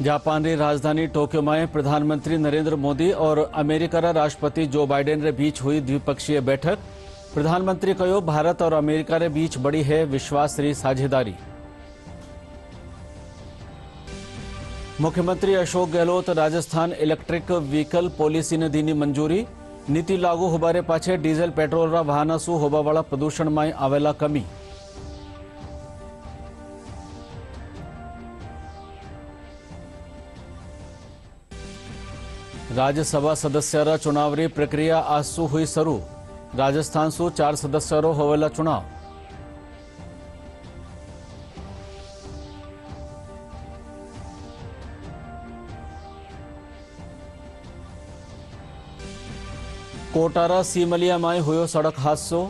Japan री राजधानी Tokyo में प्रधानमंत्री नरेंद्र मोदी और अमेरिका राष्ट्रपति जो बाइडेन रे बीच हुई द्विपक्षीय बैठक। प्रधानमंत्री कहो, भारत और अमेरिका रे बीच बड़ी है विश्वास री साझेदारी। मुख्यमंत्री Ashok Gehlot Rajasthan electric vehicle policy ने दीनी मंजूरी। नीति लागू होबारे पाछे डीजल पेट्रोल रा वाहना सु होबावाळा प्रदूषण में आवेला कमी। राज्यसभा सदस्यारा चुनावरी प्रक्रिया आज सु हुई शुरू। राजस्थान सु 4 सदस्यारो होवेला चुनाव। कोटारा सीमलिया में हुयो सड़क हादसो।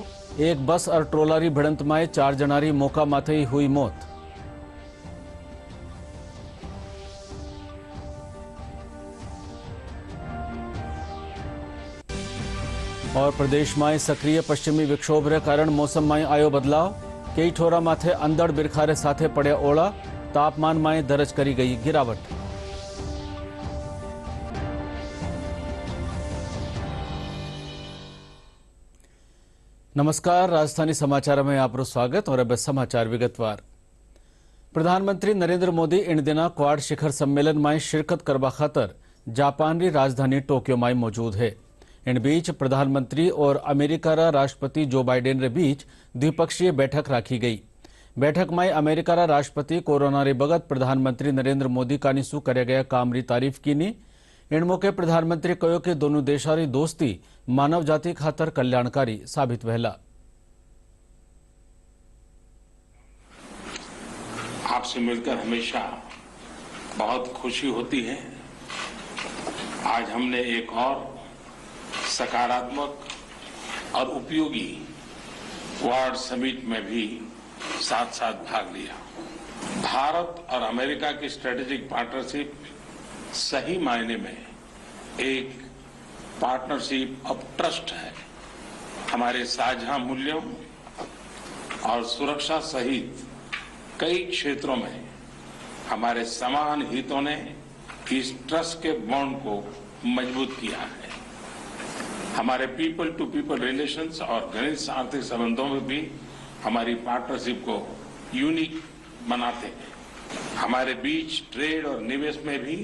एक बस और ट्रोलारी भिड़ंत में 4 जनारी मौका माथे हुई मौत। और प्रदेश में सक्रिय पश्चिमी विक्षोभ के कारण मौसम में आयो बदलाव। कई ठोरा माथे अंदड़ बिरखारे साथे पड़े ओला। तापमान में दर्ज करी गई गिरावट। नमस्कार, राजधानी समाचार में आपको स्वागत। और अब समाचार विगतवार। प्रधानमंत्री नरेंद्र मोदी इन दिना क्वाड शिखर सम्मेलन में शिरकत करवा खातर जापान की राजधानी टोक्यो में मौजूद है। इन बीच प्रधानमंत्री और अमेरिका राष्ट्रपति जो बाइडेन रे बीच द्विपक्षीय बैठक राखी गई। बैठक में अमेरिका राष्ट्रपति कोरोना रे बगत प्रधानमंत्री नरेंद्र मोदी का निसु करे गया काम री तारीफ कीनी। इन मौके प्रधानमंत्री कहो कि दोनों देशों री दोस्ती मानव जाति खातर कल्याणकारी साबित वहला। आपसे मिलकर हमेशा बहुत खुशी होती है। आज हमने एक और सकारात्मक और उपयोगी क्वाड समिट में भी साथ साथ भाग लिया। भारत और अमेरिका की स्ट्रेटेजिक पार्टनरशिप सही मायने में एक पार्टनरशिप ऑफ ट्रस्ट है। हमारे साझा मूल्यों और सुरक्षा सहित कई क्षेत्रों में हमारे समान हितों ने इस ट्रस्ट के बॉन्ड को मजबूत किया है। हमारे पीपल टू पीपल रिलेशंस और घनिष्ठ आर्थिक संबंधों में भी हमारी पार्टनरशिप को यूनिक बनाते हैं। हमारे बीच ट्रेड और निवेश में भी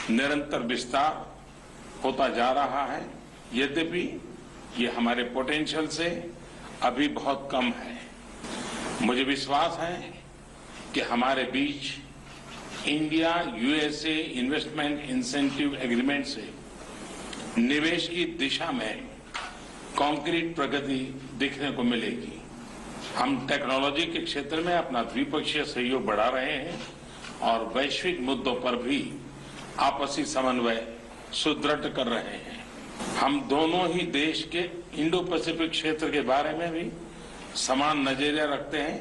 निरंतर विस्तार होता जा रहा है। यद्यपि ये हमारे पोटेंशियल से अभी बहुत कम है। मुझे विश्वास है कि हमारे बीच India USA investment incentive agreement से निवेश की दिशा में कॉन्क्रीट प्रगति देखने को मिलेगी। हम टेक्नोलॉजी के क्षेत्र में अपना द्विपक्षीय सहयोग बढ़ा रहे हैं और वैश्विक मुद्दों पर भी आपसी समन्वय सुदृढ़ कर रहे हैं। हम दोनों ही देश के इंडो पैसिफिक क्षेत्र के बारे में भी समान नजरिया रखते हैं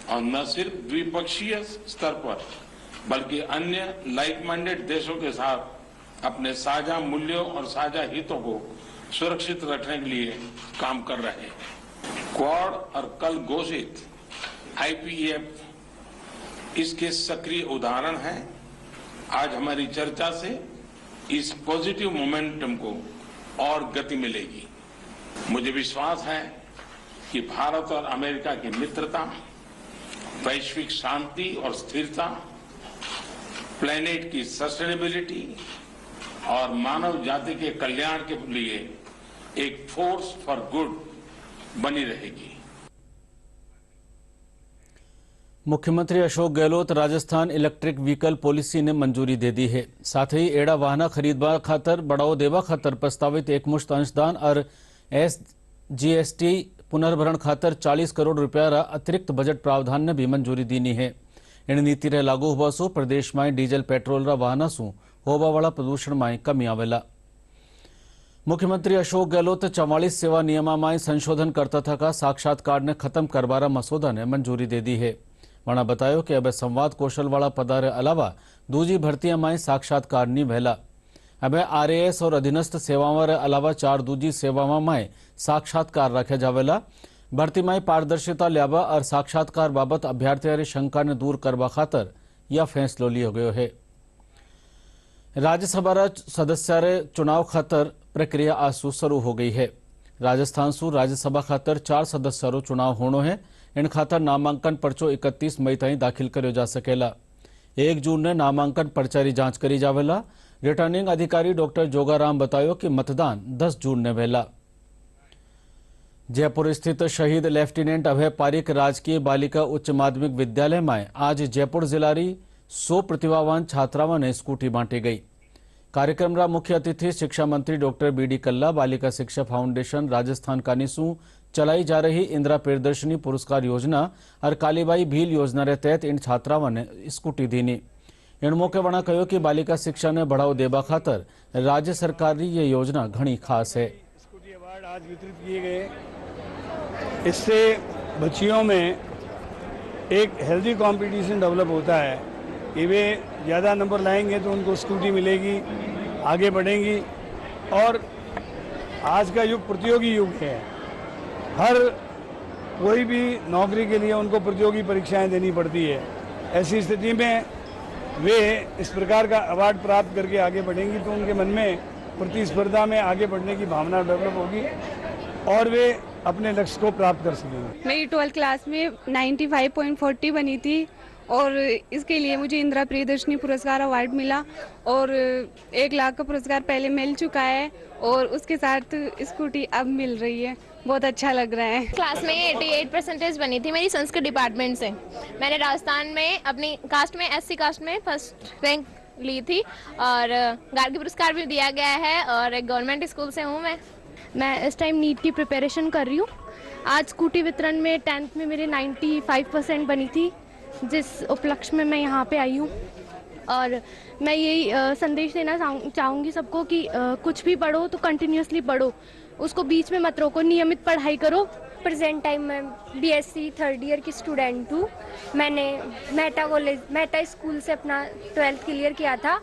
और न सिर्फ द्विपक्षीय स्तर पर बल्कि अन्य लाइक माइंडेड देशों के साथ अपने साझा मूल्यों और साझा हितों को सुरक्षित रखने के लिए काम कर रहे हैं। क्वाड और कल घोषित आईपीएफ इसके सक्रिय उदाहरण हैं। आज हमारी चर्चा से इस पॉजिटिव मोमेंटम को और गति मिलेगी। मुझे विश्वास है कि भारत और अमेरिका की मित्रता, वैश्विक शांति और स्थिरता, प्लेनेट की सस्टेनेबिलिटी और मानव जाति के कल्याण के लिए एक फोर्स फॉर गुड बनी रहेगी। मुख्यमंत्री Ashok Gehlot Rajasthan electric vehicle policy ने मंजूरी दे दी है। साथ ही एड़ा वाहना खरीदवा खातर बढ़ावो देवा खातर प्रस्तावित एकमुश्त अंशदान और SGST पुनर्भरण खातर 40 करोड़ रुपया अतिरिक्त बजट प्रावधान ने भी मंजूरी दीनी है। इन नीति रे लागू होवा सु प्रदेश में डीजल पेट्रोल वाहना सु होवा वाला प्रदूषण में कमी आवेला। मुख्यमंत्री अशोक गहलोत 44 सेवा नियमा में संशोधन करता था साक्षात्कार ने खत्म करवारा मसौदा ने मंजूरी दे दी है। वणा बतायो कि अब संवाद कौशल वाला पदा रे अलावा दूजी भर्तियां में साक्षात्कार नहीं वहला। अब RAS और अधीनस्थ सेवाओं रे अलावा 4 दूजी सेवाओं में साक्षात्कार रखे जावेला। भर्ती में पारदर्शिता ल्यावा और साक्षात्कार बाबत अभ्यर्थियों शंका ने दूर करवा खातर यह फैसलो लियो गयो है। राज्यसभा सदस्य चुनाव खातर प्रक्रिया आज सु शुरू हो गई है। राजस्थान सु राज्यसभा खातर 4 सदस्यों चुनाव होनो है। इन खातर नामांकन पर्चो 31 मई ताईं दाखिल करो जा सकेला। 1 जून ने नामांकन पर्चा की जांच करी जावेला। रिटर्निंग अधिकारी डॉक्टर जोगाराम बतायो कि मतदान 10 जून ने वेला। जयपुर स्थित शहीद लेफ्टिनेंट अभय पारीक राजकीय बालिका उच्च माध्यमिक विद्यालय में आज जयपुर जिलारी 100 प्रतिभावान छात्राओं ने स्कूटी बांटी गई। कार्यक्रम रा मुख्य अतिथि शिक्षा मंत्री डॉक्टर बीडी कल्ला बालिका शिक्षा फाउंडेशन राजस्थान कानीसू चलाई जा रही इंदिरा प्रियदर्शनी पुरस्कार योजना और कालीबाई भील योजना रे तहत इन छात्राओं ने स्कूटी दीनी। इन मौके वणा कहो कि बालिका शिक्षा ने बढ़ावा देवा खातर राज्य सरकार की ये योजना घनी खास है। स्कूटी अवार्ड आज वितरित किए गए। इससे बच्चियों में एक हेल्दी कंपटीशन डेवलप होता है कि वे ज़्यादा नंबर लाएंगे तो उनको स्कूटी मिलेगी, आगे बढ़ेंगी। और आज का युग प्रतियोगी युग है। हर कोई भी नौकरी के लिए उनको प्रतियोगी परीक्षाएं देनी पड़ती है। ऐसी स्थिति में वे इस प्रकार का अवार्ड प्राप्त करके आगे बढ़ेंगी तो उनके मन में प्रतिस्पर्धा में आगे बढ़ने की भावना डेवलप होगी और वे अपने लक्ष्य को प्राप्त कर सकेंगे। मेरी 12th क्लास में 95.40 बनी थी और इसके लिए मुझे इंदिरा प्रियदर्शनी पुरस्कार अवार्ड मिला और 1 लाख का पुरस्कार पहले मिल चुका है और उसके साथ स्कूटी अब मिल रही है। बहुत अच्छा लग रहा है। क्लास में 88% बनी थी मेरी संस्कृत डिपार्टमेंट से। मैंने राजस्थान में अपनी कास्ट में SC कास्ट में फर्स्ट रैंक ली थी और गार्गी पुरस्कार भी दिया गया है और एक गवर्नमेंट स्कूल से हूँ मैं इस टाइम नीट की प्रिपरेशन कर रही हूँ। आज स्कूटी वितरण में 10th में मेरे 95% बनी थी, जिस उपलक्ष्य में मैं यहाँ पे आई हूँ। और मैं यही संदेश देना चाहूँगी सबको कि कुछ भी पढ़ो तो कंटिन्यूसली पढ़ो, उसको बीच में मत रोको, नियमित पढ़ाई करो। प्रेजेंट टाइम में BSc 3rd ईयर की स्टूडेंट हूँ। मैंने मेटा स्कूल से अपना 12th क्लियर किया था।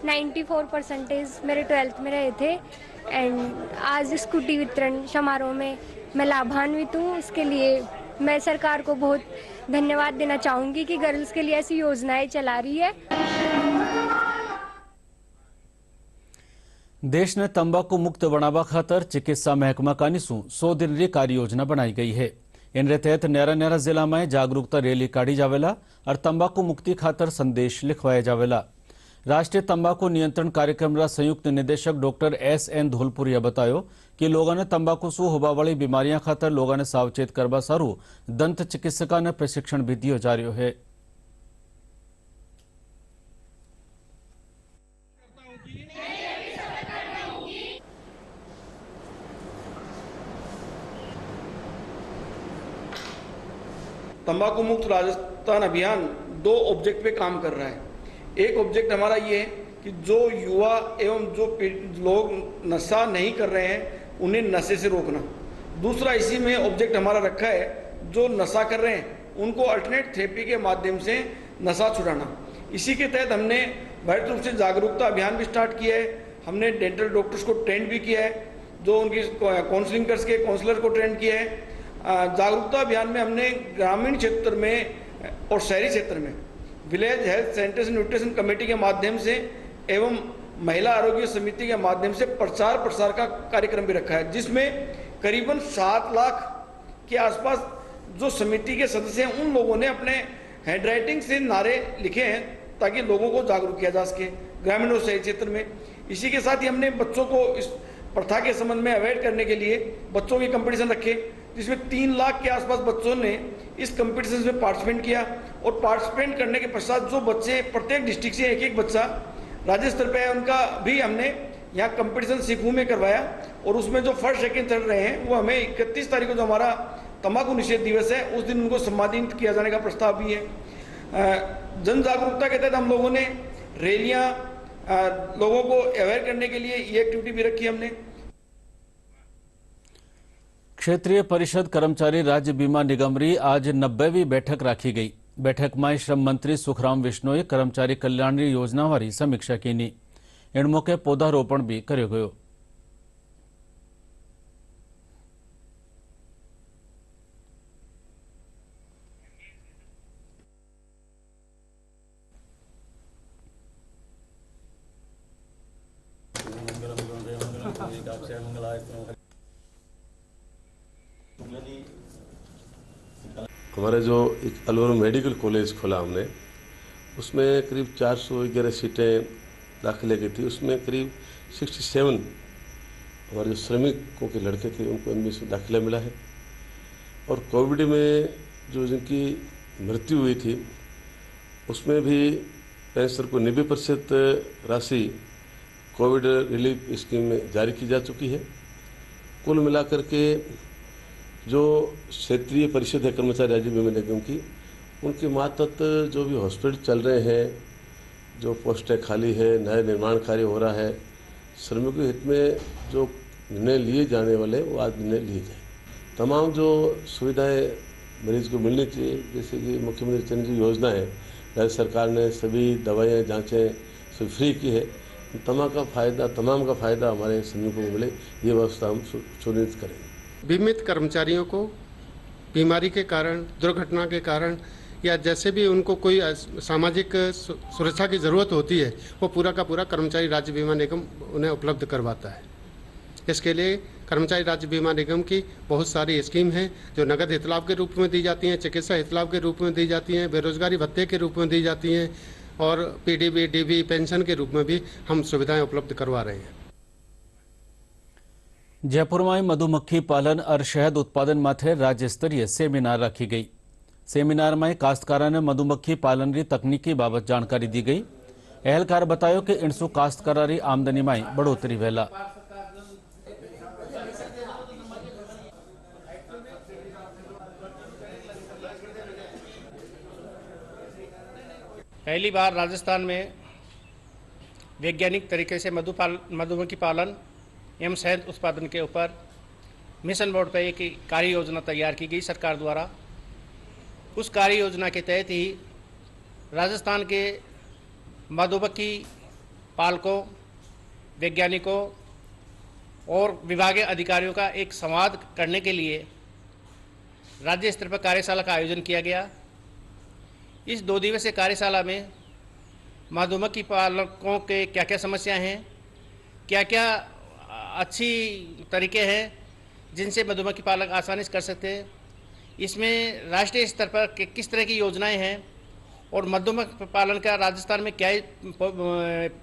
94% मेरे 12th में रहे थे एंड आज स्कूटी वितरण समारोह में मैं लाभान्वित हूँ। इसके लिए मैं सरकार को बहुत धन्यवाद देना चाहूँगी कि गर्ल्स के लिए ऐसी योजनाएं चला रही है। देश ने तंबाकू मुक्त बनावा खातर चिकित्सा महकमा कानीसू 100 दिन री कार्य योजना बनाई गई है। इन तहत न्यारा जिला में जागरूकता रैली काढ़ी जावेला और तंबाकू मुक्ति खातर संदेश लिखवाया जावेला। राष्ट्रीय तंबाकू नियंत्रण कार्यक्रम रा संयुक्त निदेशक डॉक्टर SN धोलपुरिया बतायो कि लोगों ने तंबाकू सु होबा वाली बीमारियां खातर लोगों ने सावचेत करवा सारू दंत चिकित्सका ने प्रशिक्षण भी दियो जा रह्यो है। तंबाकू मुक्त राजस्थान अभियान 2 ऑब्जेक्ट पे काम कर रहा है। एक ऑब्जेक्ट हमारा ये है कि जो युवा एवं जो लोग नशा नहीं कर रहे हैं उन्हें नशे से रोकना। दूसरा इसी में ऑब्जेक्ट हमारा रखा है जो नशा कर रहे हैं उनको अल्टरनेट थेरेपी के माध्यम से नशा छुड़ाना। इसी के तहत हमने वैध रूप से जागरूकता अभियान भी स्टार्ट किया है। हमने डेंटल डॉक्टर्स को ट्रेंड भी किया है, जो उनकी काउंसलिंग कर सके काउंसलर को ट्रेंड किया है। जागरूकता अभियान में हमने ग्रामीण क्षेत्र में और शहरी क्षेत्र में village health centres nutrition committee के माध्यम से एवं महिला आरोग्य समिति के माध्यम से प्रचार प्रसार का कार्यक्रम भी रखा है, जिसमें करीबन 7 लाख के आसपास जो समिति के सदस्य हैं उन लोगों ने अपने हैंडराइटिंग से नारे लिखे हैं ताकि लोगों को जागरूक किया जा सके ग्रामीण और शहरी क्षेत्र में। इसी के साथ ही हमने बच्चों को इस प्रथा के संबंध में अवॉइड करने के लिए बच्चों के कंपटीशन रखे, जिसमें 3 लाख के आसपास बच्चों ने इस कंपटीशन में पार्टिसिपेट किया। और पार्टिसिपेट करने के पश्चात जो बच्चे प्रत्येक डिस्ट्रिक्ट से एक बच्चा राज्य स्तर पर है उनका भी हमने यहाँ कंपटीशन सीखू में करवाया। और उसमें जो फर्स्ट सेकेंड थर्ड रहे हैं वो हमें 31 तारीख को जो हमारा तंबाकू निषेध दिवस है उस दिन उनको सम्मानित किया जाने का प्रस्ताव भी है। जन जागरूकता के तहत हम लोगों ने रैलियाँ लोगों को अवेयर करने के लिए ये एक्टिविटी भी रखी हमने। क्षेत्रीय परिषद कर्मचारी राज्य बीमा निगम री आज 90वीं बैठक राखी गई। बैठक में श्रम मंत्री सुखराम विश्नोई कर्मचारी कल्याण योजना वाली समीक्षा की। इन मौके पौधारोपण भी कर्यो गयो। हमारे जो एक अलवर मेडिकल कॉलेज खोला हमने, उसमें करीब 411 सीटें दाखिले की थी। उसमें करीब 67 हमारे जो श्रमिकों के लड़के थे उनको इनमें से दाखिला मिला है। और कोविड में जो जिनकी मृत्यु हुई थी उसमें भी पेंशनर को 90% राशि कोविड रिलीफ स्कीम में जारी की जा चुकी है। कुल मिलाकर के जो क्षेत्रीय परिषद है कर्मचारी राज्य बीमा निगम की, उनके मातहत जो भी हॉस्पिटल चल रहे हैं, जो पोस्टें खाली है, नया निर्माण कार्य हो रहा है, श्रमिकों के हित में जो निर्णय लिए जाने वाले वो आज निर्णय लिए जाए। तमाम जो सुविधाएं मरीज को मिलनी चाहिए, जैसे कि मुख्यमंत्री चिरंजीवी योजना है, राज्य सरकार ने सभी दवाइयाँ जाँचें सब फ्री की है। तमाम का फ़ायदा हमारे श्रमिकों को मिले, ये व्यवस्था हम सुनिश्चित करेंगे। बीमित कर्मचारियों को बीमारी के कारण, दुर्घटना के कारण या जैसे भी उनको कोई सामाजिक सुरक्षा की ज़रूरत होती है, वो पूरा का पूरा कर्मचारी राज्य बीमा निगम उन्हें उपलब्ध करवाता है। इसके लिए कर्मचारी राज्य बीमा निगम की बहुत सारी स्कीम हैं जो नगद हितलाभ के रूप में दी जाती हैं, चिकित्सा हितलाभ के रूप में दी जाती हैं, बेरोजगारी भत्ते के रूप में दी जाती हैं और पीडीबी, डीबी, पेंशन के रूप में भी हम सुविधाएं उपलब्ध करवा रहे हैं। जयपुर में मधुमक्खी पालन और शहद उत्पादन माथे राज्य स्तरीय सेमिनार रखी गई। सेमिनार में काश्तकारों ने मधुमक्खी पालन की तकनीकी बाबत जानकारी दी गई। एहलकार बतायो कि इनसु काश्तकारारी आमदनी में बढ़ोतरी वेला। पहली बार राजस्थान में वैज्ञानिक तरीके से मधुमक्खी पालन एवं शहद उत्पादन के ऊपर मिशन बोर्ड पर एक कार्य योजना तैयार की गई सरकार द्वारा। उस कार्य योजना के तहत ही राजस्थान के मधुमक्खी पालकों, वैज्ञानिकों और विभागीय अधिकारियों का एक संवाद करने के लिए राज्य स्तर पर कार्यशाला का आयोजन किया गया। इस 2 दिवसीय कार्यशाला में मधुमक्खी पालकों के क्या क्या समस्याएं हैं, क्या क्या अच्छी तरीके हैं जिनसे मधुमक्खी पालक आसानी से कर सकते हैं, इसमें राष्ट्रीय स्तर पर किस तरह की योजनाएं हैं और मधुमक्खी पालन का राजस्थान में क्या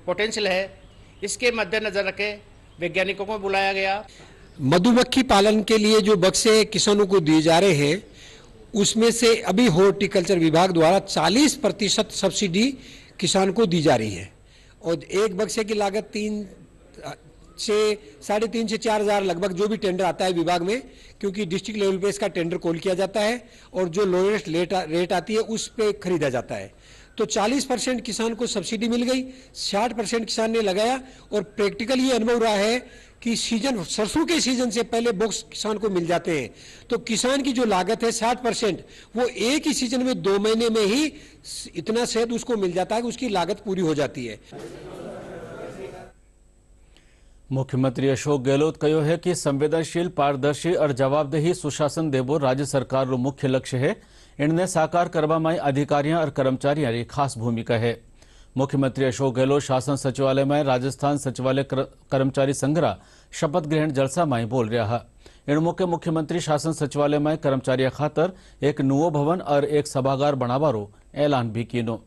पोटेंशियल है, इसके मद्देनजर रखे वैज्ञानिकों को बुलाया गया। मधुमक्खी पालन के लिए जो बक्से किसानों को दिए जा रहे हैं उसमें से अभी हॉर्टिकल्चर विभाग द्वारा 40% सब्सिडी किसान को दी जा रही है और एक बक्से की लागत 3,500 से 4,000 लगभग जो भी टेंडर आता है विभाग में, क्योंकि डिस्ट्रिक्ट लेवल पे इसका टेंडर कॉल किया जाता है और जो लोएस्ट रेट आती है उस पे खरीदा जाता है। तो 40% किसान को सब्सिडी मिल गई, 60% किसान ने लगाया और प्रैक्टिकल ये अनुभव रहा है कि सरसों के सीजन से पहले बॉक्स किसान को मिल जाते हैं। तो किसान की जो लागत है 60% वो एक ही सीजन में 2 महीने में ही इतना शहद उसको मिल जाता है कि उसकी लागत पूरी हो जाती है। मुख्यमंत्री अशोक गहलोत कहो है कि संवेदनशील, पारदर्शी और जवाबदेही सुशासन देवो राज्य सरकार रो मुख्य लक्ष्य है। इनने साकार करवा में अधिकारियों और कर्मचारियों की खास भूमिका है। मुख्यमंत्री अशोक गहलोत शासन सचिवालय में राजस्थान सचिवालय कर्मचारी संघरा शपथ ग्रहण जलसा में बोल रहा है। इन मौके मुख्यमंत्री शासन सचिवालय में कर्मचारियों खातर एक नुवो भवन और एक सभागार बनावारो ऐलान भी कियो।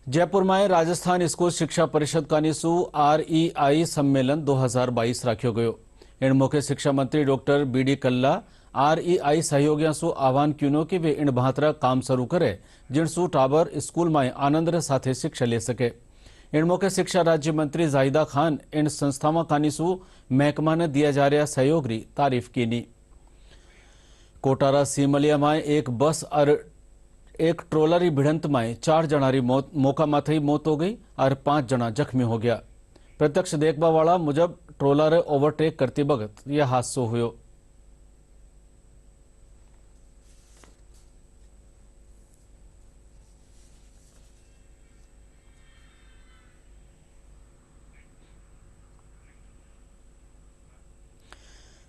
जयपुर में राजस्थान स्कूल शिक्षा परिषद का निसु REI सम्मेलन 2022 रखो गयो। इन मौके शिक्षा मंत्री डॉक्टर BD कल्ला REI सहयोगियों से आह्वान कियो कि वे इन बहातरा काम शुरू करे जिनसु टाबर स्कूल में आनंद साथे शिक्षा ले सके। इन मौके शिक्षा राज्य मंत्री जाहिदा खान इन संस्थाओं का निसु महकमा ने दिया जा रहा सहयोग की तारीफ की। कोटारा सीमलिया में एक बस और एक ट्रोलरी भिड़ंत में 4 जनारी मौका माथे मौत हो गई और 5 जना जख्मी हो गया। प्रत्यक्ष देखबा वाला मुजब ट्रोलर ओवरटेक करती वक्त यह हादसो हुयो।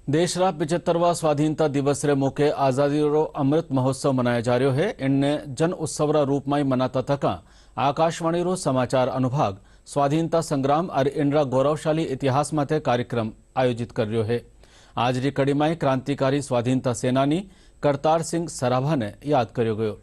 देश रा 75वां स्वाधीनता दिवस रे मौके आजादी रो अमृत महोत्सव मनाया जा रहा है। इनने जन उत्सव रा रूप में मनाता तका आकाशवाणी रो समाचार अनुभाग स्वाधीनता संग्राम और इंदिरा गौरवशाली इतिहास माटे कार्यक्रम आयोजित कर्यो है। आज री कड़ी में क्रांतिकारी स्वाधीनता सेनानी करतार सिंह सराभा ने याद कर्यो गयो।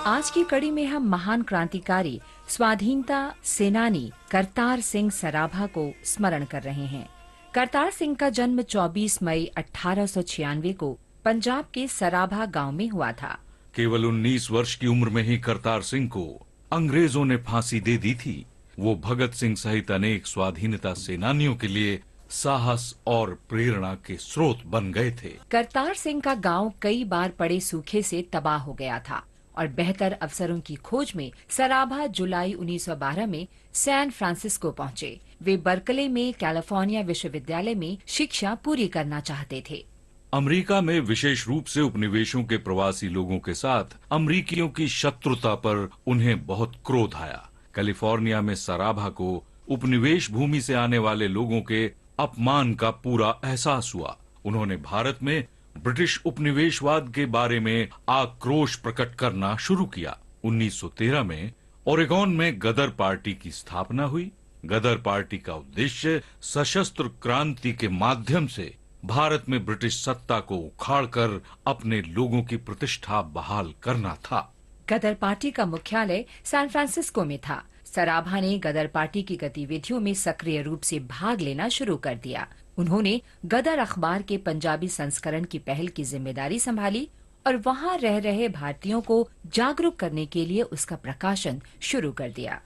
आज की कड़ी में हम महान क्रांतिकारी स्वाधीनता सेनानी करतार सिंह सराभा को स्मरण कर रहे हैं। करतार सिंह का जन्म 24 मई 1896 को पंजाब के सराभा गांव में हुआ था। केवल 19 वर्ष की उम्र में ही करतार सिंह को अंग्रेजों ने फांसी दे दी थी। वो भगत सिंह सहित अनेक स्वाधीनता सेनानियों के लिए साहस और प्रेरणा के स्रोत बन गए थे। करतार सिंह का गांव कई बार पड़े सूखे से तबाह हो गया था और बेहतर अवसरों की खोज में सराभा जुलाई 1912 में सैन फ्रांसिस्को पहुंचे। वे बर्कले में कैलिफोर्निया विश्वविद्यालय में शिक्षा पूरी करना चाहते थे। अमेरिका में विशेष रूप से उपनिवेशों के प्रवासी लोगों के साथ अमेरिकियों की शत्रुता पर उन्हें बहुत क्रोध आया। कैलिफोर्निया में सराभा को उपनिवेश भूमि से आने वाले लोगों के अपमान का पूरा एहसास हुआ। उन्होंने भारत में ब्रिटिश उपनिवेशवाद के बारे में आक्रोश प्रकट करना शुरू किया। 1913 में ओरेगोन में गदर पार्टी की स्थापना हुई। गदर पार्टी का उद्देश्य सशस्त्र क्रांति के माध्यम से भारत में ब्रिटिश सत्ता को उखाड़कर अपने लोगों की प्रतिष्ठा बहाल करना था। गदर पार्टी का मुख्यालय सैन फ्रांसिस्को में था। सराभा ने गदर पार्टी की गतिविधियों में सक्रिय रूप से भाग लेना शुरू कर दिया। उन्होंने गदर अखबार के पंजाबी संस्करण की पहल की जिम्मेदारी संभाली और वहां रह रहे भारतीयों को जागरूक करने के लिए उसका प्रकाशन शुरू कर दिया।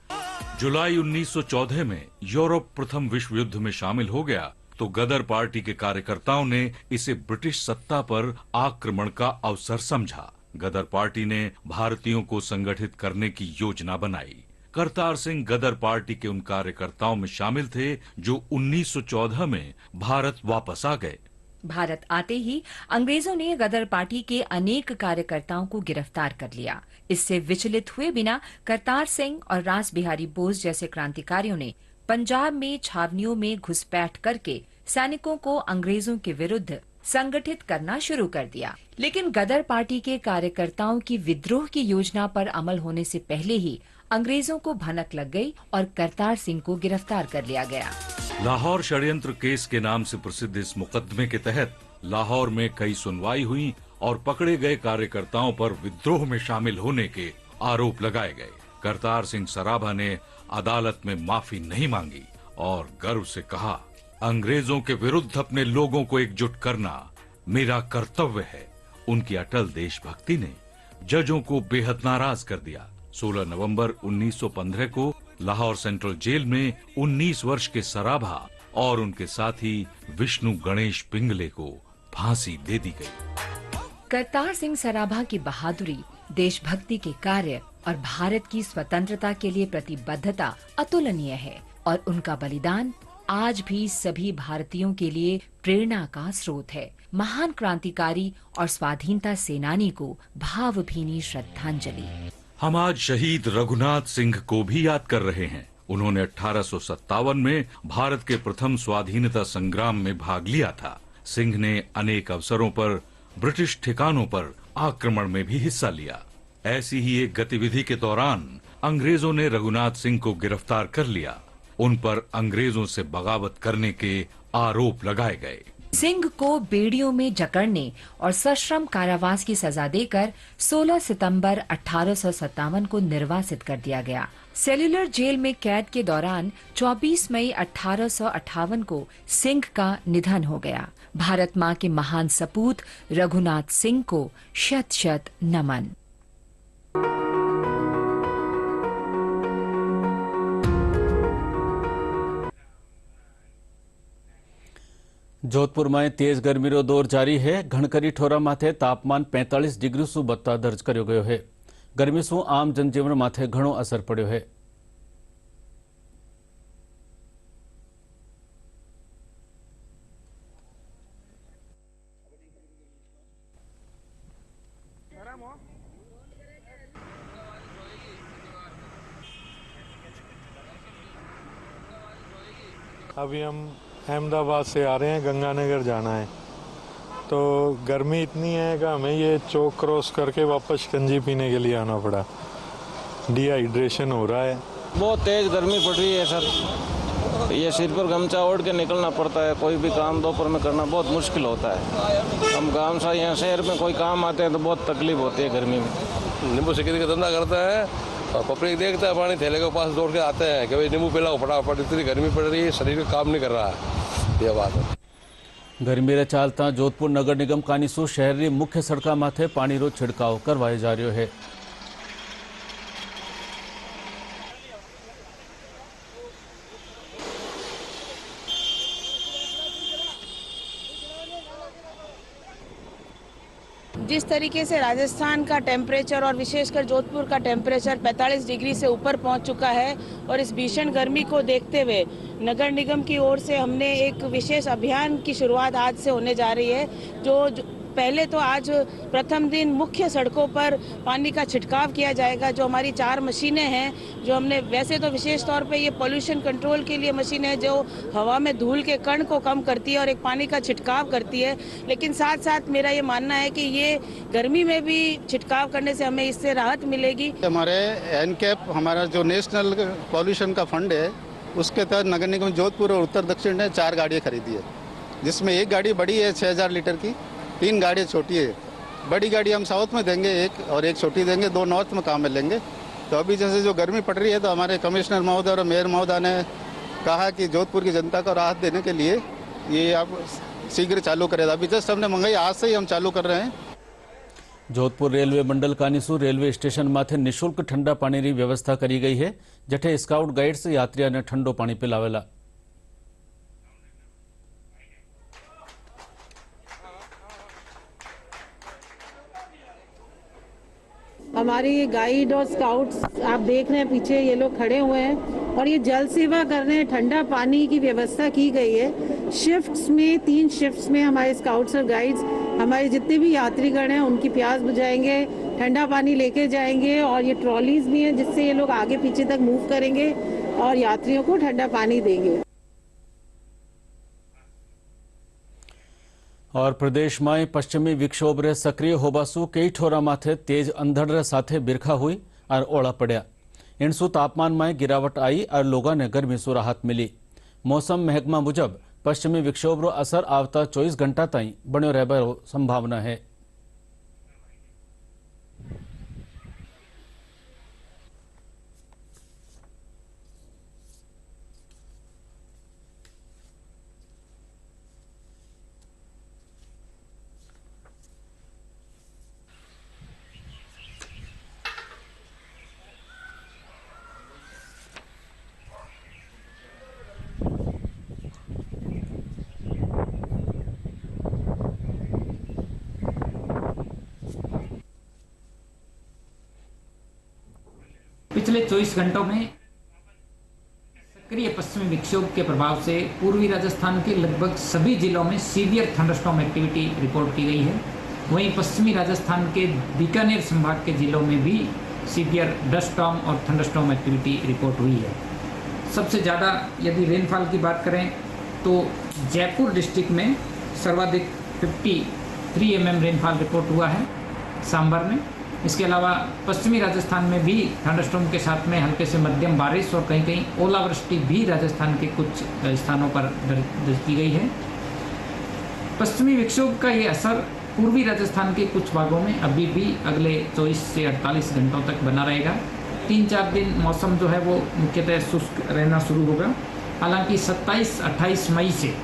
जुलाई 1914 में यूरोप प्रथम विश्व युद्ध में शामिल हो गया तो गदर पार्टी के कार्यकर्ताओं ने इसे ब्रिटिश सत्ता पर आक्रमण का अवसर समझा। गदर पार्टी ने भारतीयों को संगठित करने की योजना बनाई। करतार सिंह गदर पार्टी के उन कार्यकर्ताओं में शामिल थे जो 1914 में भारत वापस आ गए। भारत आते ही अंग्रेजों ने गदर पार्टी के अनेक कार्यकर्ताओं को गिरफ्तार कर लिया। इससे विचलित हुए बिना करतार सिंह और रास बिहारी बोस जैसे क्रांतिकारियों ने पंजाब में छावनियों में घुसपैठ करके सैनिकों को अंग्रेजों के विरुद्ध संगठित करना शुरू कर दिया। लेकिन गदर पार्टी के कार्यकर्ताओं की विद्रोह की योजना पर अमल होने से पहले ही अंग्रेजों को भनक लग गई और करतार सिंह को गिरफ्तार कर लिया गया। लाहौर षड्यंत्र केस के नाम से प्रसिद्ध इस मुकदमे के तहत लाहौर में कई सुनवाई हुई और पकड़े गए कार्यकर्ताओं पर विद्रोह में शामिल होने के आरोप लगाए गए। करतार सिंह सराभा ने अदालत में माफी नहीं मांगी और गर्व से कहा, अंग्रेजों के विरुद्ध अपने लोगों को एकजुट करना मेरा कर्तव्य है। उनकी अटल देशभक्ति ने जजों को बेहद नाराज कर दिया। 16 नवंबर 1915 को लाहौर सेंट्रल जेल में 19 वर्ष के सराभा और उनके साथी विष्णु गणेश पिंगले को फांसी दे दी गई। करतार सिंह सराभा की बहादुरी, देशभक्ति के कार्य और भारत की स्वतंत्रता के लिए प्रतिबद्धता अतुलनीय है और उनका बलिदान आज भी सभी भारतीयों के लिए प्रेरणा का स्रोत है। महान क्रांतिकारी और स्वाधीनता सेनानी को भावभीनी श्रद्धांजलि। हम आज शहीद रघुनाथ सिंह को भी याद कर रहे हैं। उन्होंने 1857 में भारत के प्रथम स्वाधीनता संग्राम में भाग लिया था। सिंह ने अनेक अवसरों पर ब्रिटिश ठिकानों पर आक्रमण में भी हिस्सा लिया। ऐसी ही एक गतिविधि के दौरान अंग्रेजों ने रघुनाथ सिंह को गिरफ्तार कर लिया। उन पर अंग्रेजों से बगावत करने के आरोप लगाए गए। सिंह को बेड़ियों में जकड़ने और सश्रम कारावास की सजा देकर 16 सितंबर 1857 को निर्वासित कर दिया गया। सेल्युलर जेल में कैद के दौरान 24 मई 1858 को सिंह का निधन हो गया। भारत माँ के महान सपूत रघुनाथ सिंह को शत शत नमन। जोधपुर में तेज गर्मी रो दौर जारी है। घणकरी ठोरा माथे तापमान 45 डिग्री सु बत्ता दर्ज कर्यो गयो है। गर्मी सु आम जनजीवन माथे घणो असर पड़्यो है। अभी हम अहमदाबाद से आ रहे हैं, गंगानगर जाना है। तो गर्मी इतनी है कि हमें ये चौक क्रॉस करके वापस शिकंजी पीने के लिए आना पड़ा। डिहाइड्रेशन हो रहा है। बहुत तेज़ गर्मी पड़ रही है सर, ये सिर पर गमछा ओढ़ के निकलना पड़ता है। कोई भी काम दोपहर में करना बहुत मुश्किल होता है। हम गाँव से यहाँ शहर में कोई काम आते हैं तो बहुत तकलीफ होती है गर्मी में। नींबू सिकरी का धंधा करता है और पब्लिक देखता है, पानी थैले के पास दौड़ के आते हैं कि भाई नींबू पिलाओ फटाफट, इतनी गर्मी पड़ रही है, शरीर का काम नहीं कर रहा है। ये बात है। गरमी चालता जोधपुर नगर निगम कानीसू शहर की मुख्य सड़क माथे पानी रो छिड़काव करवाई जा रहा है। जिस तरीके से राजस्थान का टेम्परेचर और विशेषकर जोधपुर का टेम्परेचर 45 डिग्री से ऊपर पहुंच चुका है और इस भीषण गर्मी को देखते हुए नगर निगम की ओर से हमने एक विशेष अभियान की शुरुआत आज से होने जा रही है। जो पहले तो आज प्रथम दिन मुख्य सड़कों पर पानी का छिड़काव किया जाएगा। जो हमारी 4 मशीनें हैं, जो हमने वैसे तो विशेष तौर पे ये पोल्यूशन कंट्रोल के लिए मशीन है जो हवा में धूल के कण को कम करती है और एक पानी का छिड़काव करती है, लेकिन साथ साथ मेरा ये मानना है कि ये गर्मी में भी छिड़काव करने से हमें इससे राहत मिलेगी। हमारे एनकैप हमारा जो नेशनल पॉल्यूशन का फंड है, उसके तहत नगर निगम जोधपुर और उत्तर दक्षिण ने 4 गाड़ियाँ खरीदी है, जिसमें एक गाड़ी बड़ी है 6000 लीटर की, 3 गाड़ियाँ छोटी है। बड़ी गाड़ी हम साउथ में देंगे एक और एक छोटी देंगे, 2 नॉर्थ में काम में लेंगे। तो अभी जैसे जो गर्मी पड़ रही है तो हमारे कमिश्नर महोदय और मेयर महोदय ने कहा कि जोधपुर की जनता को राहत देने के लिए ये आप शीघ्र चालू करें। अभी जस्ट हमने मंगाई, आज से ही हम चालू कर रहे हैं। जोधपुर रेलवे मंडल कानीसू रेलवे स्टेशन माथे निःशुल्क ठंडा पानी की व्यवस्था करी गई है, जठे स्काउट गाइड्स यात्रियों ने ठंडो पानी पिलावेला। हमारे ये गाइड और स्काउट्स आप देख रहे हैं पीछे ये लोग खड़े हुए हैं और ये जल सेवा कर रहे हैं। ठंडा पानी की व्यवस्था की गई है शिफ्ट्स में, 3 शिफ्ट्स में हमारे स्काउट्स और गाइड्स हमारे जितने भी यात्रीगण हैं उनकी प्यास बुझाएंगे, ठंडा पानी लेके जाएंगे और ये ट्रॉलीज भी हैं जिससे ये लोग आगे पीछे तक मूव करेंगे और यात्रियों को ठंडा पानी देंगे। और प्रदेश में पश्चिमी विक्षोभ रे सक्रिय होबासु कई ठोरा माथे तेज अंधड़ साथे बिरखा हुई और ओला पड़ा। इनसु तापमान में गिरावट आई और लोगों ने गर्मी से राहत मिली। मौसम महकमा मुजब पश्चिमी विक्षोभ रो असर आवता 24 घंटा ताई बन्यो रहबार संभावना है। पिछले 24 घंटों में सक्रिय पश्चिमी विक्षोभ के प्रभाव से पूर्वी राजस्थान के लगभग सभी जिलों में सीवियर थंडरस्टॉर्म एक्टिविटी रिपोर्ट की गई है। वहीं पश्चिमी राजस्थान के बीकानेर संभाग के जिलों में भी सीवियर डस्ट स्टॉर्म और थंडरस्टॉर्म एक्टिविटी रिपोर्ट हुई है। सबसे ज़्यादा यदि रेनफॉल की बात करें तो जयपुर डिस्ट्रिक्ट में सर्वाधिक 53 mm रेनफॉल रिपोर्ट हुआ है सांबर में। इसके अलावा पश्चिमी राजस्थान में भी थंडरस्टॉर्म के साथ में हल्के से मध्यम बारिश और कहीं कहीं ओलावृष्टि भी राजस्थान के कुछ स्थानों पर दर्ज की गई है। पश्चिमी विक्षोभ का ये असर पूर्वी राजस्थान के कुछ भागों में अभी भी अगले 24 से 48 घंटों तक बना रहेगा। 3-4 दिन मौसम जो है वो मुख्यतः शुष्क रहना शुरू होगा। हालांकि 27-28 मई से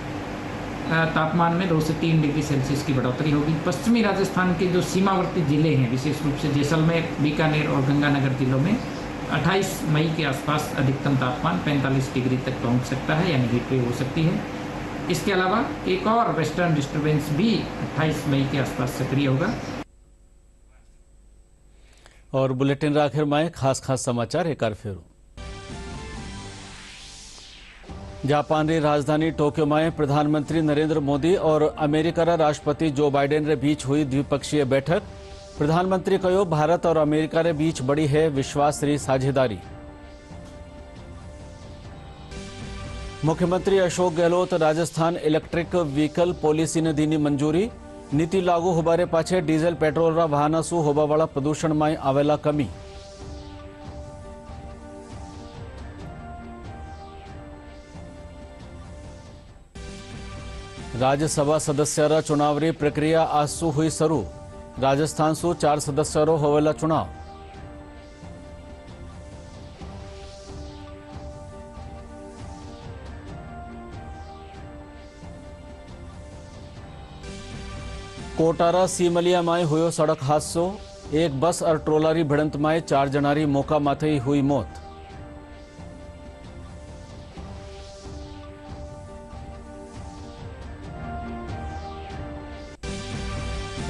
तापमान में 2 से 3 डिग्री सेल्सियस की बढ़ोतरी होगी। पश्चिमी राजस्थान के जो सीमावर्ती जिले हैं, विशेष रूप से जैसलमेर, बीकानेर और गंगानगर जिलों में 28 मई के आसपास अधिकतम तापमान 45 डिग्री तक पहुंच सकता है, यानी हीट वेव हो सकती है। इसके अलावा एक और वेस्टर्न डिस्टर्बेंस भी 28 मई के आसपास सक्रिय होगा। और बुलेटिन आखिर में खास समाचार एक बार फिर। जापान री राजधानी टोक्यो में प्रधानमंत्री नरेंद्र मोदी और अमेरिका राष्ट्रपति जो बाइडेन रे बीच हुई द्विपक्षीय बैठक। प्रधानमंत्री कहो भारत और अमेरिका रे बीच बड़ी है विश्वास री साझेदारी। मुख्यमंत्री Ashok Gehlot Rajasthan electric vehicle policy ने दी मंजूरी। નીતિ લાગુ હોબારે પાછે ડીઝલ પેટ્રોલના વાહના શું હોબાવાળા પ્રદૂષણમાં આવેલા કમી. राज्यसभा सदस्यर चुनावरी प्रक्रिया आज शू हुई शुरू. राजस्थान शू 4 सदस्यों होवेला चुनाव. कोटारा सीमलिया में हुयो सड़क हादसो. एक बस और ट्रोलरी भिड़ंत में 4 जनारी मौका माथे हुई मौत.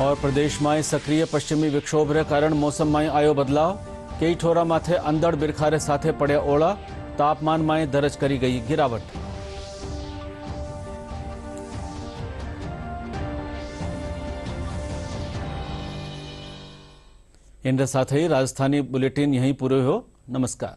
और प्रदेश में सक्रिय पश्चिमी विक्षोभ रे कारण मौसम में आयो बदलाव. कई ठोरा माथे अंदड़ बिरखारे साथे पड़े ओला. तापमान में दर्ज करी गई गिरावट. इन साथ ही राजस्थानी बुलेटिन यहीं पूरो हो. नमस्कार.